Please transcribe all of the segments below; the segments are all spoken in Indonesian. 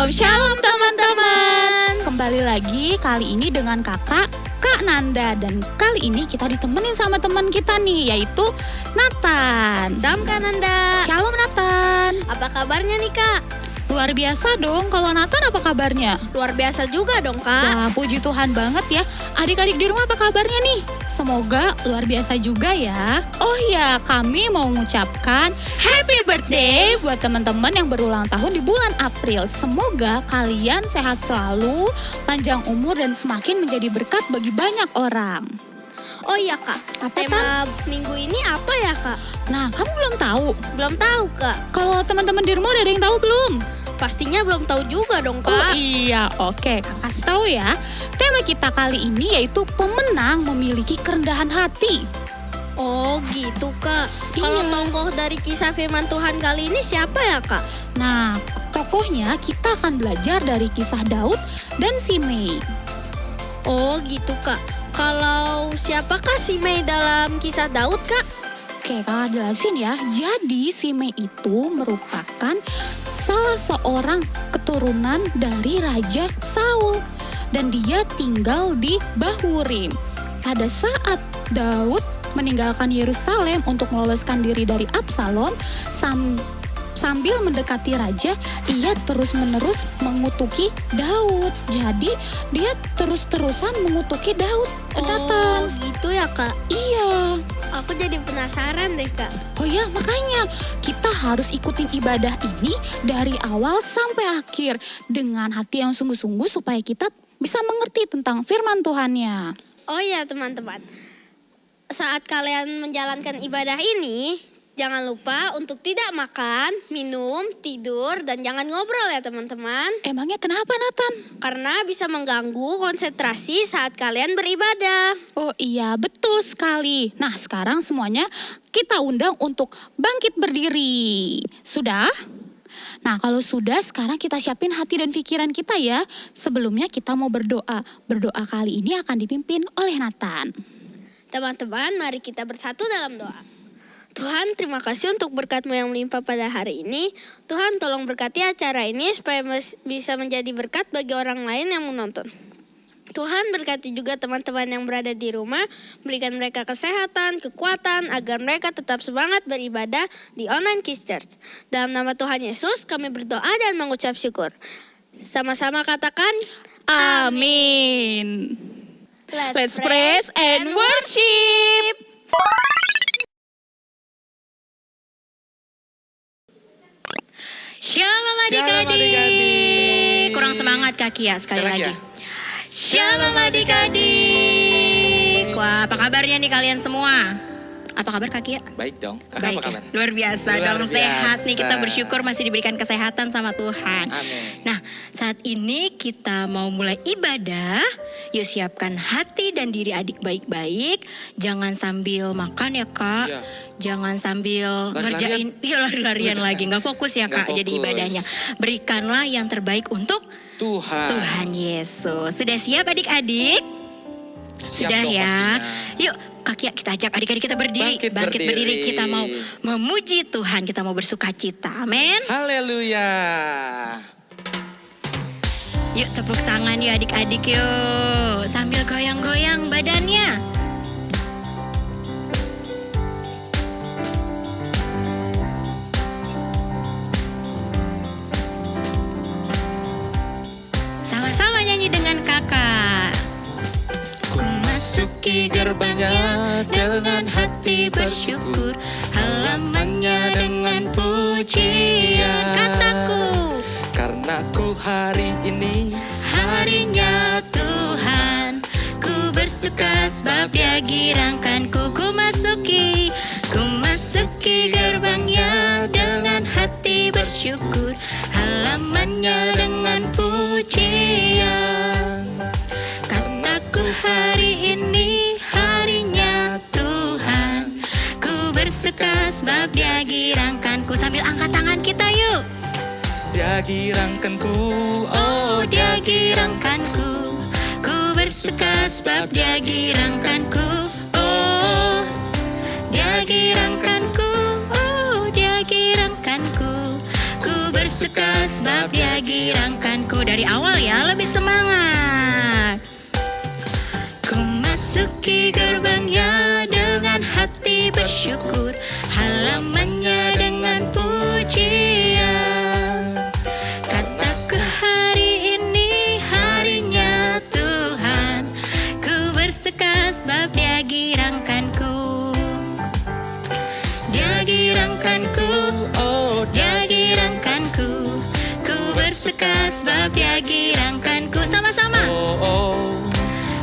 Shalom teman-teman. Kembali lagi kali ini dengan Kak Nanda. Dan kali ini kita ditemenin sama teman kita nih, yaitu Nathan. Salam Kak Nanda. Shalom Nathan. Apa kabarnya nih Kak? Luar biasa dong. Kalau Nathan apa kabarnya? Luar biasa juga dong Kak. Wah, puji Tuhan banget ya. Adik-adik di rumah apa kabarnya nih? Semoga luar biasa juga ya. Oh ya, kami mau mengucapkan happy birthday buat teman-teman yang berulang tahun di bulan April. Semoga kalian sehat selalu, panjang umur dan semakin menjadi berkat bagi banyak orang. Oh iya Kak, Apa, tema minggu ini apa ya Kak? Nah, kamu belum tahu? Belum tahu Kak. Kalau teman-teman di rumah udah ada yang tahu belum? Pastinya belum tahu juga dong Kak. Oh iya, oke, Kak kasih tahu ya. Tema kita kali ini yaitu pemenang memiliki kerendahan hati. Oh gitu Kak. Iya. Kalau tokoh dari kisah firman Tuhan kali ini siapa ya Kak? Nah, tokohnya kita akan belajar dari kisah Daud dan Simei. Oh gitu Kak. Kalau siapakah Simei dalam kisah Daud Kak? Oke, Kak jelasin ya. Jadi Simei itu merupakan salah seorang keturunan dari Raja Saul. Dan dia tinggal di Bahurim. Pada saat Daud meninggalkan Yerusalem untuk meloloskan diri dari Absalom, sambil mendekati raja, ia terus-menerus mengutuki Daud. Jadi dia terus-terusan mengutuki Daud. Oh gitu ya Kak. Iya. Aku jadi penasaran deh Kak. Oh ya, makanya kita harus ikutin ibadah ini dari awal sampai akhir dengan hati yang sungguh-sungguh supaya kita bisa mengerti tentang firman Tuhannya. Oh iya teman-teman. Saat kalian menjalankan ibadah ini, jangan lupa untuk tidak makan, minum, tidur, dan jangan ngobrol ya teman-teman. Emangnya kenapa Nathan? Karena bisa mengganggu konsentrasi saat kalian beribadah. Oh iya, betul sekali. Nah, sekarang semuanya kita undang untuk bangkit berdiri. Sudah? Nah, kalau sudah, sekarang kita siapin hati dan pikiran kita ya. Sebelumnya kita mau berdoa. Berdoa kali ini akan dipimpin oleh Nathan. Teman-teman, mari kita bersatu dalam doa. Tuhan, terima kasih untuk berkat-Mu yang melimpah pada hari ini. Tuhan, tolong berkati acara ini supaya bisa menjadi berkat bagi orang lain yang menonton. Tuhan, berkati juga teman-teman yang berada di rumah, berikan mereka kesehatan, kekuatan, agar mereka tetap semangat beribadah di Online Kids Church. Dalam nama Tuhan Yesus, kami berdoa dan mengucap syukur. Sama-sama katakan, Amin. Let's praise and worship. Shalom adik-adik. Kurang semangat Kaki ya sekali lagi. Shalom adik-adik. Wah, apa kabarnya nih kalian semua? Apa kabar Kaki ya? Baik dong. Kakak Baik apa kabar? ya? Luar biasa dong, sehat nih, kita bersyukur masih diberikan kesehatan sama Tuhan. Amin. Nah, saat ini kita mau mulai ibadah. Yuk siapkan hati dan diri adik baik-baik. Jangan sambil makan ya Kak. Iya. Jangan sambil ngerjain lari-larian lagi. Nggak fokus ya Kak, Nggak jadi fokus. ibadahnya. Berikanlah yang terbaik untuk Tuhan Yesus. Sudah siap adik-adik? Siap Sudah dong ya. pastinya. Yuk Kaki, kita ajak adik-adik kita berdiri. Bangkit berdiri. berdiri. Kita mau memuji Tuhan. Kita mau bersuka cita. Amin. Haleluya. Yuk tepuk tangan yuk adik-adik yuk. Sambil goyang-goyang badannya. Sama-sama nyanyi dengan kakak. Masuki gerbangnya dengan hati bersyukur, halamannya dengan pujian. Kataku, Karena ku hari ini harinya Tuhan, ku bersuka sebab Dia girangkanku. Ku masuki gerbangnya dengan hati bersyukur, halamannya dengan pujian. Kataku hari ini harinya Tuhan, ku bersuka sebab Dia girangkanku. Sambil angkat tangan kita yuk. Dia girangkanku, Oh Dia girangkanku, ku bersuka sebab Dia girangkanku. Oh Dia girangkanku, ku bersuka sebab Dia girangkanku. Dari awal ya, lebih semangat. Ku masuki gerbangnya dengan hati bersyukur, halamannya dengan pujian. Kataku hari ini harinya Tuhan, ku bersuka sebab Dia girangkanku. Dia girangkanku, Oh, Dia girangkanku. Ku bersuka sebab Dia girangkanku. Sama-sama. oh,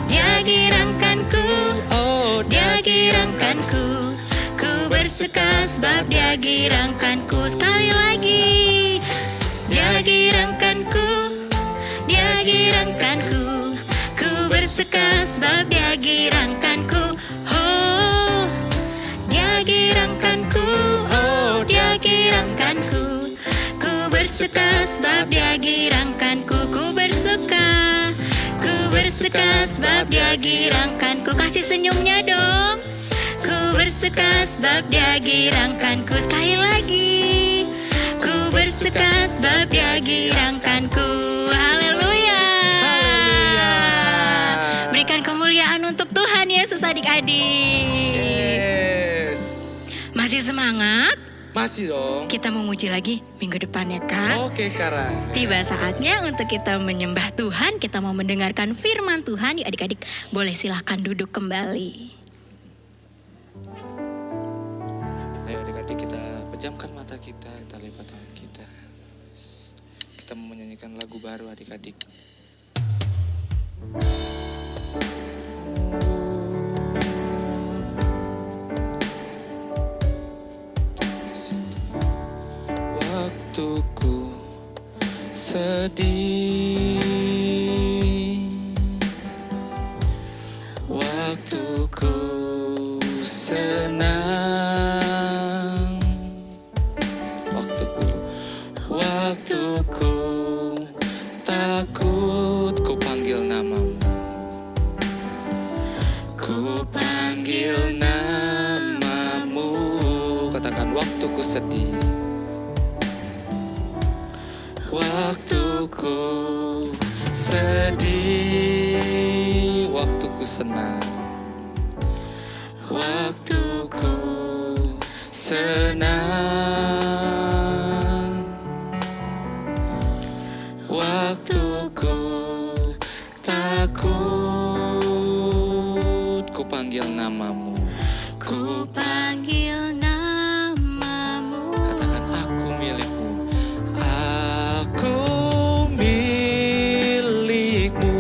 Dia girangkanku, oh, Dia girangkanku. Ku bersuka sebab Dia girangkanku. Sekali lagi. Dia girangkanku, Dia girangkanku. Ku bersuka sebab Dia girangkanku. Oh, Dia girangkanku, oh, Dia girangkanku. Ku bersuka sebab Dia girangkanku. Ku bersuka sebab Dia girangkanku. Kasih senyumnya dong. Ku bersuka sebab Dia girangkanku. Sekali lagi. Ku bersuka sebab Dia girangkanku. Haleluya. Haleluya. Berikan kemuliaan untuk Tuhan Yesus adik-adik. Yes. Masih semangat? Masih dong. Kita mau muji lagi minggu depan ya Kak. Oke, Kara. Tiba saatnya untuk kita menyembah Tuhan. Kita mau mendengarkan firman Tuhan. Yuk adik-adik boleh silahkan duduk kembali. Ayo adik-adik, kita pejamkan mata kita lipat tangan kita. Kita mau menyanyikan lagu baru adik-adik. Waktuku sedih, waktuku senang, waktuku takut, ku panggil namamu, ku panggil namamu. Katakan waktuku sedih, waktuku sedih, waktuku senang, waktuku senang, waktuku takut, ku panggil namamu, Ku panggil namamu. katakan aku milikmu, aku milikmu,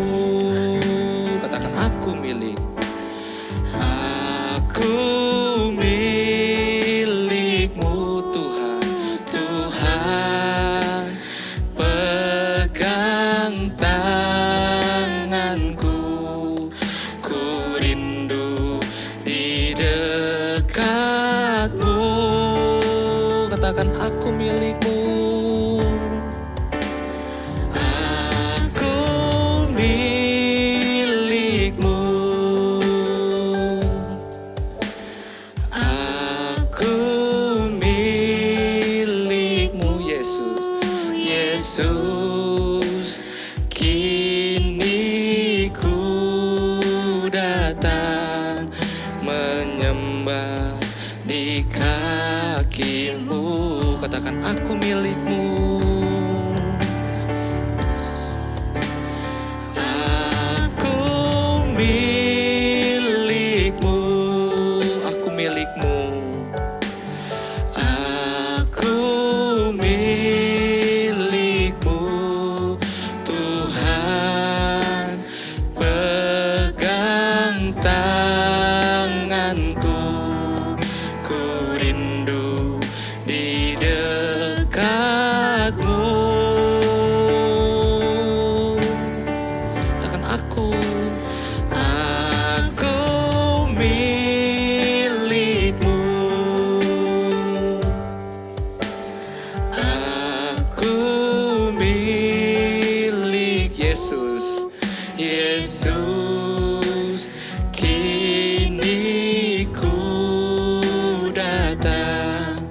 katakan aku milik, aku milikmu Tuhan, Tuhan pegang tanganku, ku rindu di dekatmu, katakan aku milikmu, aku milikmu, aku milikmu Yesus, Yesus, kini ku datang menyembah di kakimu, katakan aku milikmu, aku milikmu, aku milikmu, aku milikmu Tuhan pegang tanganku, ku rindu di dekatmu, katakan aku milikmu, aku milik Yesus, Yesus, kini ku datang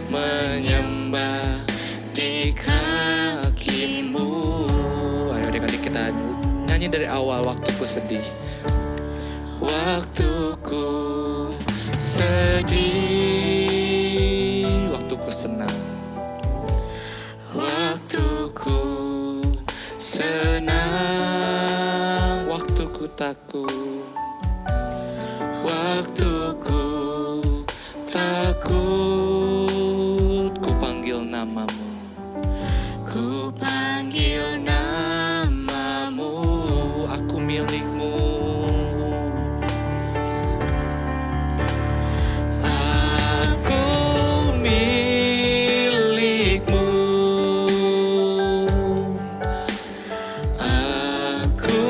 menyembah di kakimu. kakimu. Ayo adik-adik kita nyanyi dari awal. Waktuku sedih, waktuku sedih, waktuku senang, waktuku senang, waktuku takut, waktuku takut. Ku panggil namamu, ku panggil namamu, aku milikmu. Aku milikmu, aku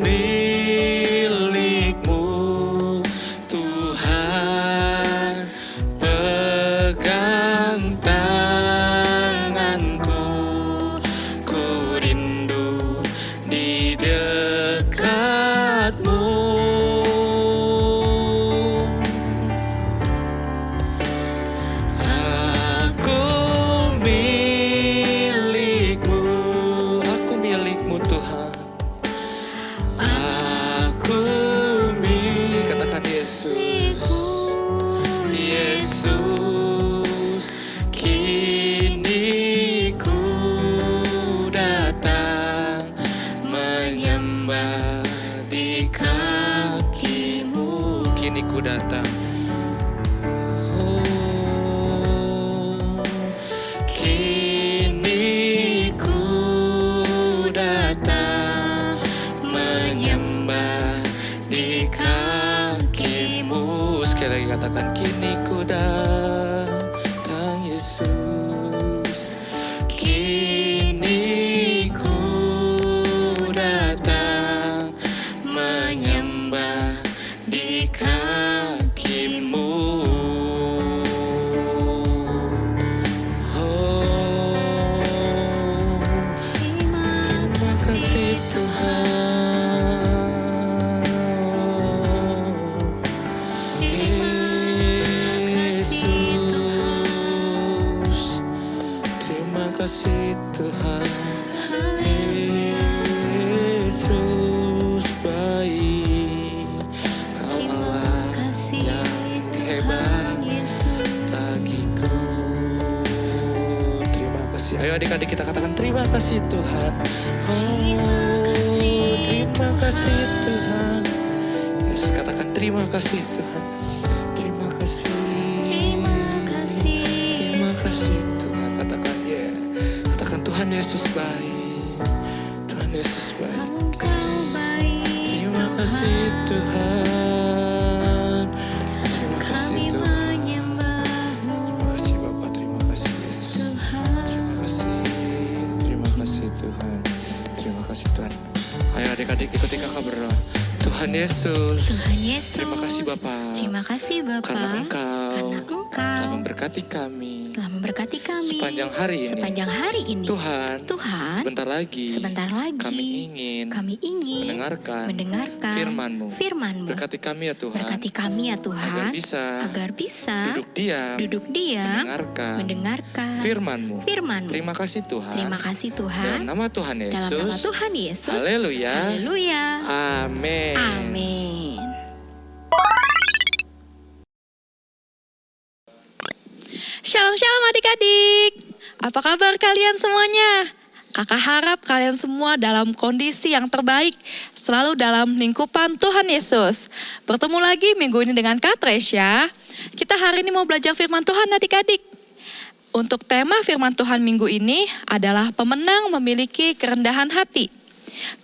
milikmu. Tuhan pegang tanganku, ku rindu di dekatmu. Aku milikmu, aku milikmu Tuhan. Aku katakan Yesus, Yesus, kini ku datang menyembah di kakimu. Kini ku datang. Oh, kini ku datang menyembah di kakimu. Sekali lagi katakan, kini ku datang Yesus, kini ku datang menyembah di kakimu. Oh, terima kasih Tuhan. Yesus, terima kasih Tuhan. Yesus baik, Kau Allah yang hebat bagiku. Terima kasih. Ayo adik-adik kita katakan terima kasih Tuhan. Oh, terima kasih Tuhan. Yes, katakan terima kasih Tuhan. Terima kasih. Terima kasih Tuhan. Katakan ya. Katakan Tuhan Yesus baik. Tuhan Yesus baik. Yes. Terima kasih Tuhan. Terima kasih Tuhan. Terima kasih Bapa. Terima kasih Yesus. Terima kasih. Terima kasih Tuhan. Terima kasih Tuhan. Ayo adik-adik ikuti kakak berdoa. Tuhan Yesus. Tuhan Yesus. Terima kasih Bapa. Terima kasih Bapa. Karena Engkau telah Engkau memberkati kami telah memberkati kami sepanjang hari ini. sepanjang hari ini. Tuhan, sebentar lagi kami ingin mendengarkan firman-Mu. Berkati kami ya Tuhan. Berkati kami ya Tuhan. Agar bisa duduk diam mendengarkan firman-Mu. Terima kasih Tuhan. Terima kasih Tuhan. Dalam nama Tuhan Yesus. Dalam nama Tuhan Yesus. Haleluya. Haleluya. Amin. Amin. Shalom shalom adik-adik. Apa kabar kalian semuanya? Kakak harap kalian semua dalam kondisi yang terbaik, selalu dalam lingkupan Tuhan Yesus. Bertemu lagi minggu ini dengan Kak Tresya. Kita hari ini mau belajar firman Tuhan adik-adik. Untuk tema firman Tuhan minggu ini adalah pemenang memiliki kerendahan hati.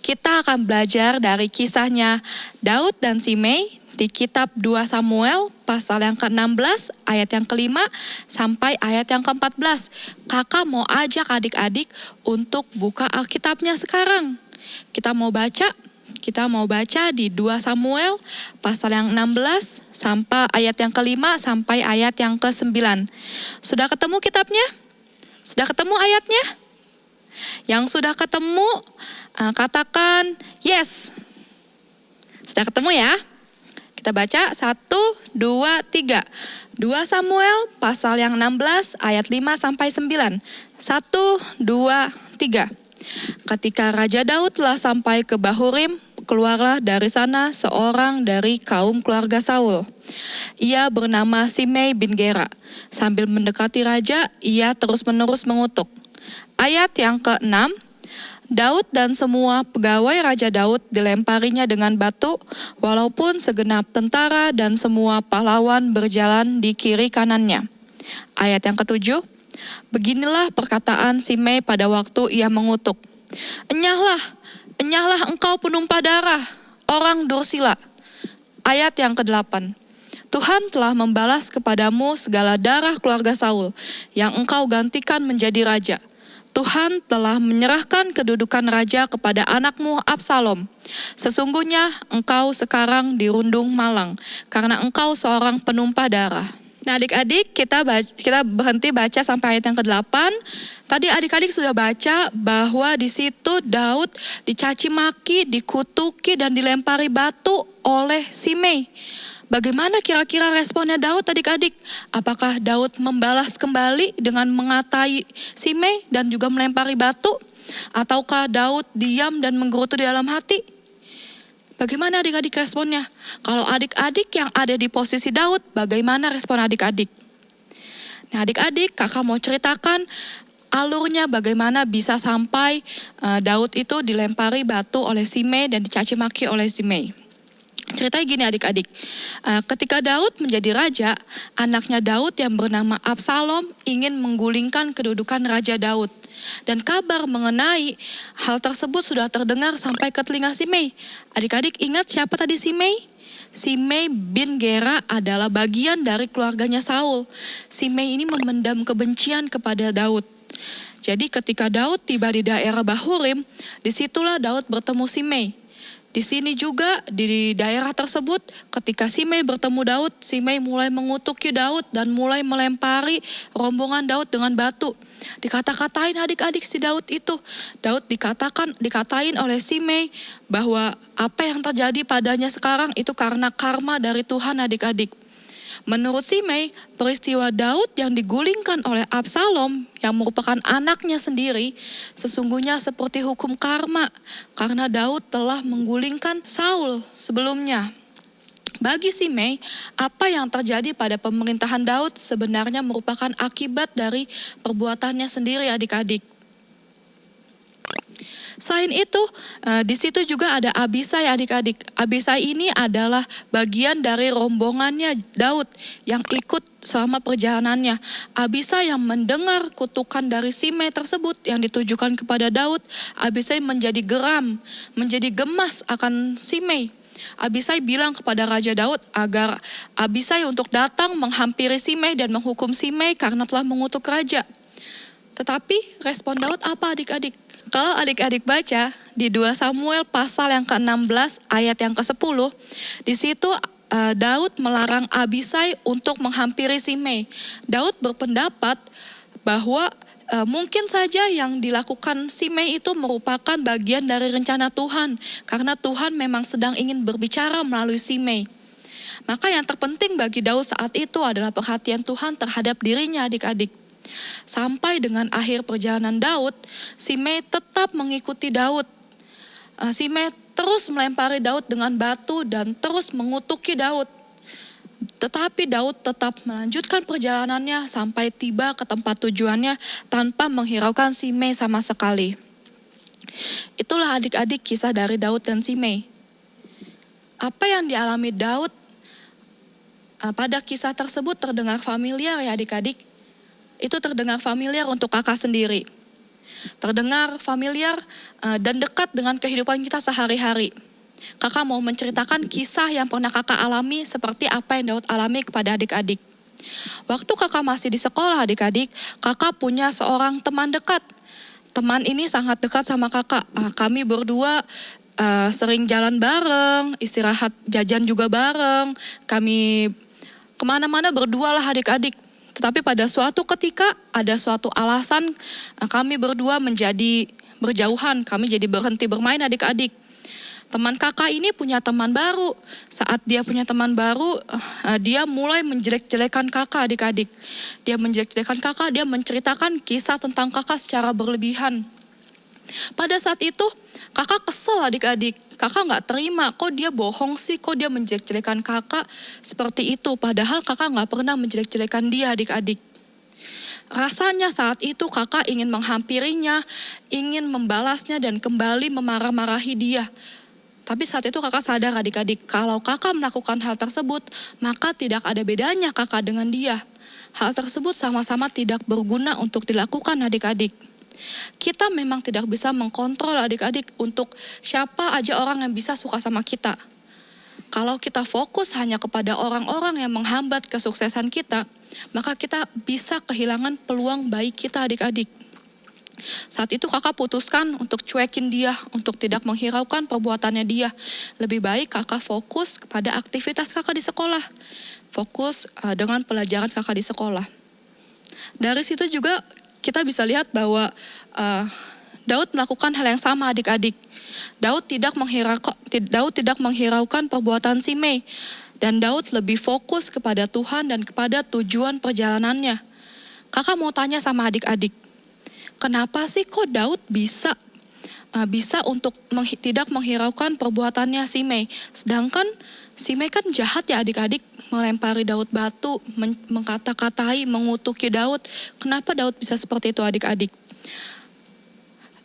Kita akan belajar dari kisahnya Daud dan Simei di kitab 2 Samuel pasal yang ke-16 ayat yang ke-5 sampai ayat yang ke-14. Kakak mau ajak adik-adik untuk buka Alkitabnya sekarang. Kita mau baca di 2 Samuel pasal yang 16 sampai ayat yang ke-5 sampai ayat yang ke-9. Sudah ketemu kitabnya? Sudah ketemu ayatnya? Yang sudah ketemu katakan yes. Sudah ketemu ya? Kita baca 1, 2, 3. 2 Samuel pasal yang 16 ayat 5 sampai 9. 1, 2, 3. Ketika Raja Daud telah sampai ke Bahurim, keluarlah dari sana seorang dari kaum keluarga Saul. Ia bernama Simei bin Gera. Sambil mendekati raja, ia terus-menerus mengutuk. Ayat yang ke-6, Daud dan semua pegawai Raja Daud dilemparinya dengan batu, walaupun segenap tentara dan semua pahlawan berjalan di kiri kanannya. Ayat yang ke-7, beginilah perkataan Simei pada waktu ia mengutuk. Enyahlah engkau penumpah darah, orang dursila. Ayat yang ke-8, Tuhan telah membalas kepadamu segala darah keluarga Saul, yang engkau gantikan menjadi raja. Tuhan telah menyerahkan kedudukan raja kepada anakmu Absalom. Sesungguhnya engkau sekarang dirundung malang, karena engkau seorang penumpah darah. Nah adik-adik, kita berhenti baca sampai ayat yang ke-8. Tadi adik-adik sudah baca bahwa di situ Daud dicaci maki, dikutuki, dan dilempari batu oleh Simei. Bagaimana kira-kira responnya Daud adik-adik? Apakah Daud membalas kembali dengan mengatai Simei dan juga melempari batu? Ataukah Daud diam dan menggerutu di dalam hati? Bagaimana adik-adik responnya? Kalau adik-adik yang ada di posisi Daud, bagaimana respon adik-adik? Nah adik-adik, kakak mau ceritakan alurnya bagaimana bisa sampai Daud itu dilempari batu oleh Simei dan dicaci maki oleh Simei. Ceritanya gini adik-adik, ketika Daud menjadi raja, anaknya Daud yang bernama Absalom ingin menggulingkan kedudukan Raja Daud. Dan kabar mengenai hal tersebut sudah terdengar sampai ke telinga Simei. Adik-adik ingat siapa tadi Simei? Simei bin Gera adalah bagian dari keluarganya Saul. Simei ini memendam kebencian kepada Daud. Jadi ketika Daud tiba di daerah Bahurim, disitulah Daud bertemu Simei. Di sini juga di daerah tersebut ketika Simei bertemu Daud, Simei mulai mengutuki Daud dan mulai melempari rombongan Daud dengan batu. Dikata-katain adik-adik si Daud itu. Daud dikatain oleh Simei bahwa apa yang terjadi padanya sekarang itu karena karma dari Tuhan adik-adik. Menurut Simei, peristiwa Daud yang digulingkan oleh Absalom yang merupakan anaknya sendiri sesungguhnya seperti hukum karma karena Daud telah menggulingkan Saul sebelumnya. Bagi Simei, apa yang terjadi pada pemerintahan Daud sebenarnya merupakan akibat dari perbuatannya sendiri adik-adik. Selain itu, di situ juga ada Abisai adik-adik. Abisai ini adalah bagian dari rombongannya Daud yang ikut selama perjalanannya. Abisai yang mendengar kutukan dari Simei tersebut yang ditujukan kepada Daud, Abisai menjadi geram, menjadi gemas akan Simei. Abisai bilang kepada Raja Daud agar Abisai untuk datang menghampiri Simei dan menghukum Simei karena telah mengutuk raja. Tetapi respon Daud apa adik-adik? Kalau adik-adik baca di 2 Samuel pasal yang ke-16 ayat yang ke-10, di situ Daud melarang Abisai untuk menghampiri Simei. Daud berpendapat bahwa mungkin saja yang dilakukan Simei itu merupakan bagian dari rencana Tuhan, karena Tuhan memang sedang ingin berbicara melalui Simei. Maka yang terpenting bagi Daud saat itu adalah perhatian Tuhan terhadap dirinya adik-adik. Sampai dengan akhir perjalanan Daud, Simei tetap mengikuti Daud. Simei terus melempari Daud dengan batu dan terus mengutuki Daud. Tetapi Daud tetap melanjutkan perjalanannya sampai tiba ke tempat tujuannya tanpa menghiraukan Simei sama sekali. Itulah adik-adik kisah dari Daud dan Simei. Apa yang dialami Daud pada kisah tersebut terdengar familiar ya adik-adik. Itu terdengar familiar untuk kakak sendiri. Terdengar familiar dan dekat dengan kehidupan kita sehari-hari. Kakak mau menceritakan kisah yang pernah kakak alami seperti apa yang Daud alami kepada adik-adik. Waktu kakak masih di sekolah adik-adik, kakak punya seorang teman dekat. Teman ini sangat dekat sama kakak. Kami berdua sering jalan bareng, istirahat jajan juga bareng. Kami kemana-mana berdua lah adik-adik. Tetapi pada suatu ketika ada suatu alasan kami berdua menjadi berjauhan, kami jadi berhenti bermain adik-adik. Teman kakak ini punya teman baru. Saat dia punya teman baru, dia mulai menjelek-jelekan kakak adik-adik. Dia menjelek-jelekan kakak, dia menceritakan kisah tentang kakak secara berlebihan. Pada saat itu kakak kesel adik-adik. Kakak gak terima, kok dia bohong sih, kok dia menjelek-jelekan kakak seperti itu. Padahal kakak gak pernah menjelek-jelekan dia adik-adik. Rasanya saat itu kakak ingin menghampirinya, ingin membalasnya dan kembali memarah-marahi dia. Tapi saat itu kakak sadar adik-adik, kalau kakak melakukan hal tersebut, maka tidak ada bedanya kakak dengan dia. Hal tersebut sama-sama tidak berguna untuk dilakukan adik-adik. Kita memang tidak bisa mengkontrol adik-adik untuk siapa aja orang yang bisa suka sama kita. Kalau kita fokus hanya kepada orang-orang yang menghambat kesuksesan kita, maka kita bisa kehilangan peluang baik kita adik-adik. Saat itu kakak putuskan untuk cuekin dia, untuk tidak menghiraukan perbuatannya dia. Lebih baik kakak fokus kepada aktivitas kakak di sekolah. Fokus dengan pelajaran kakak di sekolah. Dari situ juga kita bisa lihat bahwa Daud melakukan hal yang sama adik-adik. Daud tidak menghiraukan perbuatan Simei. Dan Daud lebih fokus kepada Tuhan dan kepada tujuan perjalanannya. Kakak mau tanya sama adik-adik, kenapa sih kok Daud bisa untuk tidak menghiraukan perbuatannya Simei? Sedangkan Simei kan jahat ya adik-adik, melempari Daud batu, mengkata-katai, mengutuki Daud. Kenapa Daud bisa seperti itu adik-adik?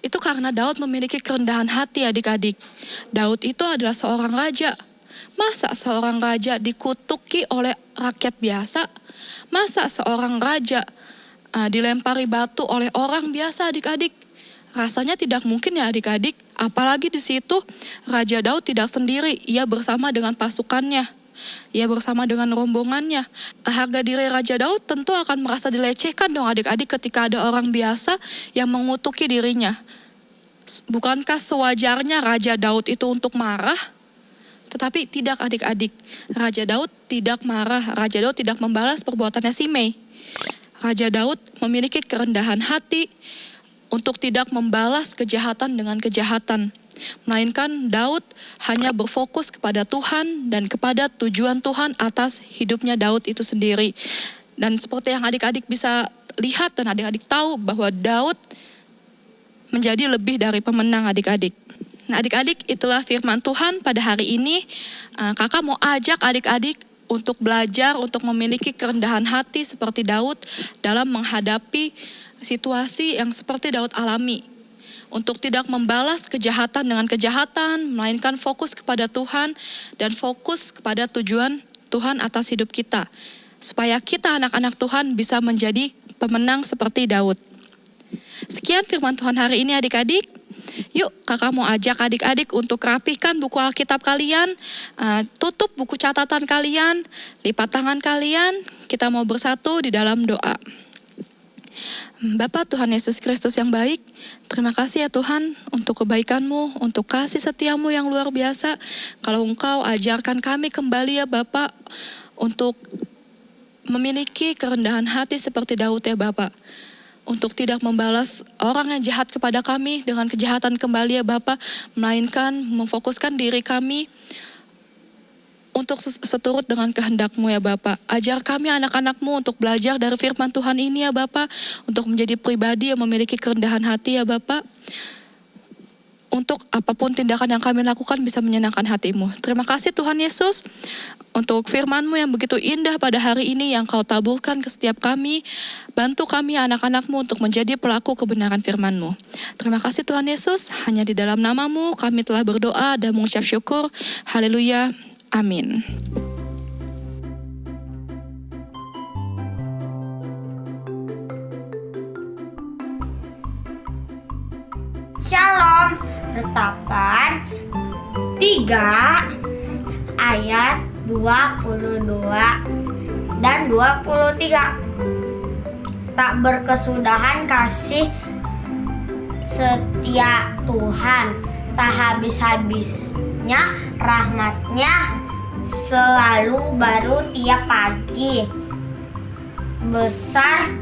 Itu karena Daud memiliki kerendahan hati adik-adik. Daud itu adalah seorang raja. Masa seorang raja dikutuki oleh rakyat biasa? Masa seorang raja dilempari batu oleh orang biasa adik-adik? Rasanya tidak mungkin ya adik-adik. Apalagi di situ Raja Daud tidak sendiri, ia bersama dengan pasukannya. Ia bersama dengan rombongannya. Harga diri Raja Daud tentu akan merasa dilecehkan dong adik-adik ketika ada orang biasa yang mengutuki dirinya. Bukankah sewajarnya Raja Daud itu untuk marah? Tetapi tidak adik-adik. Raja Daud tidak marah. Raja Daud tidak membalas perbuatannya Simei. Raja Daud memiliki kerendahan hati untuk tidak membalas kejahatan dengan kejahatan. Melainkan Daud hanya berfokus kepada Tuhan dan kepada tujuan Tuhan atas hidupnya Daud itu sendiri. Dan seperti yang adik-adik bisa lihat dan adik-adik tahu bahwa Daud menjadi lebih dari pemenang adik-adik. Nah adik-adik, itulah firman Tuhan pada hari ini. Kakak mau ajak adik-adik untuk belajar, untuk memiliki kerendahan hati seperti Daud dalam menghadapi situasi yang seperti Daud alami. Untuk tidak membalas kejahatan dengan kejahatan, melainkan fokus kepada Tuhan dan fokus kepada tujuan Tuhan atas hidup kita. Supaya kita anak-anak Tuhan bisa menjadi pemenang seperti Daud. Sekian firman Tuhan hari ini adik-adik. Yuk kakak mau ajak adik-adik untuk rapihkan buku Alkitab kalian, tutup buku catatan kalian, lipat tangan kalian, kita mau bersatu di dalam doa. Bapa Tuhan Yesus Kristus yang baik, terima kasih ya Tuhan untuk kebaikan-Mu, untuk kasih setia-Mu yang luar biasa. Kalau Engkau ajarkan kami kembali ya Bapa, untuk memiliki kerendahan hati seperti Daud ya Bapa. Untuk tidak membalas orang yang jahat kepada kami dengan kejahatan kembali ya Bapa, melainkan memfokuskan diri kami untuk seturut dengan kehendak-Mu ya Bapa. Ajar kami anak-anak-Mu untuk belajar dari firman Tuhan ini ya Bapa, untuk menjadi pribadi yang memiliki kerendahan hati ya Bapa. Untuk apapun tindakan yang kami lakukan bisa menyenangkan hati-Mu. Terima kasih Tuhan Yesus untuk firman-Mu yang begitu indah pada hari ini yang Kau taburkan ke setiap kami. Bantu kami anak-anak-Mu untuk menjadi pelaku kebenaran firman-Mu. Terima kasih Tuhan Yesus, hanya di dalam nama-Mu kami telah berdoa dan mengucap syukur. Haleluya. Amin. Shalom. Retapan 3 ayat 22 dan 23. Tak berkesudahan kasih setia Tuhan, tak habis-habisnya rahmat-Nya, selalu baru tiap pagi. Besar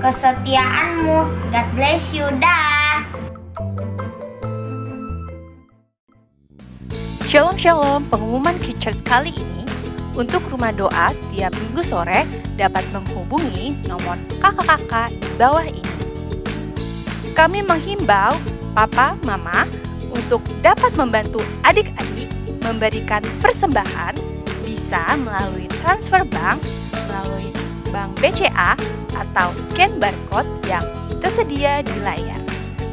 kesetiaan-Mu. God bless you, dah. Shalom Shalom, pengumuman Kids kali ini untuk rumah doa setiap minggu sore dapat menghubungi nomor kakak-kakak di bawah ini. kami menghimbau Papa, Mama untuk dapat membantu adik-adik memberikan persembahan bisa melalui transfer bank, melalui bank BCA atau scan barcode yang tersedia di layar.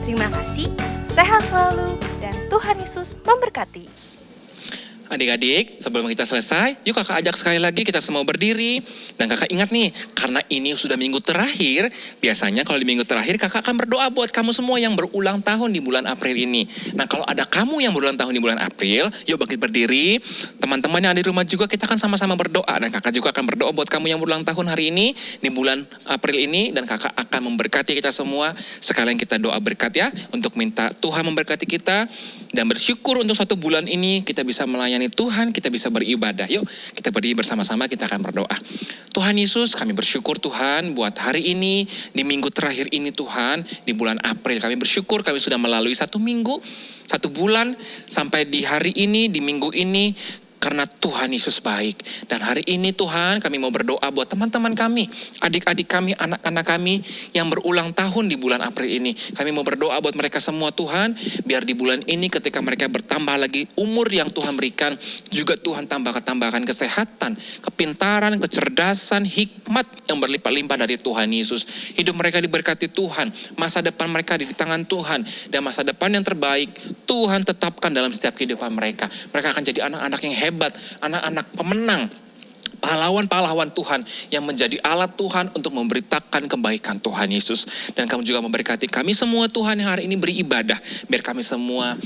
Terima kasih, sehat selalu, dan Tuhan Yesus memberkati. Adik-adik, sebelum kita selesai, yuk kakak ajak sekali lagi kita semua berdiri. Dan kakak ingat nih, karena ini sudah minggu terakhir, biasanya kalau di minggu terakhir kakak akan berdoa buat kamu semua yang berulang tahun di bulan April ini. Nah kalau ada kamu yang berulang tahun di bulan April, yuk bangkit berdiri. Teman-teman yang ada di rumah juga kita akan sama-sama berdoa. Dan kakak juga akan berdoa buat kamu yang berulang tahun hari ini, di bulan April ini. Dan kakak akan memberkati kita semua. Sekalian kita doa berkat ya, untuk minta Tuhan memberkati kita. Dan bersyukur untuk satu bulan ini kita bisa melayani Tuhan, kita bisa beribadah. Yuk kita berdiri bersama-sama, kita akan berdoa. Tuhan Yesus, kami bersyukur Tuhan buat hari ini, di minggu terakhir ini Tuhan, di bulan April. Kami bersyukur kami sudah melalui satu minggu, satu bulan, sampai di hari ini, di minggu ini. Karena Tuhan Yesus baik. Dan hari ini Tuhan kami mau berdoa buat teman-teman kami, adik-adik kami, anak-anak kami yang berulang tahun di bulan April ini. Kami mau berdoa buat mereka semua Tuhan, biar di bulan ini ketika mereka bertambah lagi umur yang Tuhan berikan, juga Tuhan tambahkan kesehatan, kepintaran, kecerdasan, hikmat yang berlimpah-limpah dari Tuhan Yesus. Hidup mereka diberkati Tuhan, masa depan mereka di tangan Tuhan, dan masa depan yang terbaik Tuhan tetapkan dalam setiap kehidupan mereka. Mereka akan jadi anak-anak yang hebat, anak-anak pemenang, pahlawan-pahlawan Tuhan yang menjadi alat Tuhan untuk memberitakan kebaikan Tuhan Yesus. Dan kamu juga memberkati kami semua Tuhan yang hari ini beribadah, biar kami semua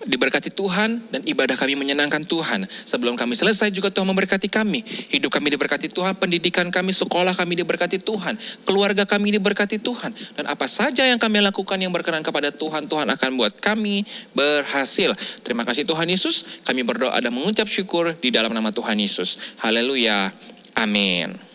diberkati Tuhan dan ibadah kami menyenangkan Tuhan. Sebelum kami selesai juga Tuhan memberkati kami. Hidup kami diberkati Tuhan, pendidikan kami, sekolah kami diberkati Tuhan, keluarga kami diberkati Tuhan. Dan apa saja yang kami lakukan yang berkenan kepada Tuhan, Tuhan akan buat kami berhasil. Terima kasih Tuhan Yesus, kami berdoa dan mengucap syukur di dalam nama Tuhan Yesus. Haleluya, amin.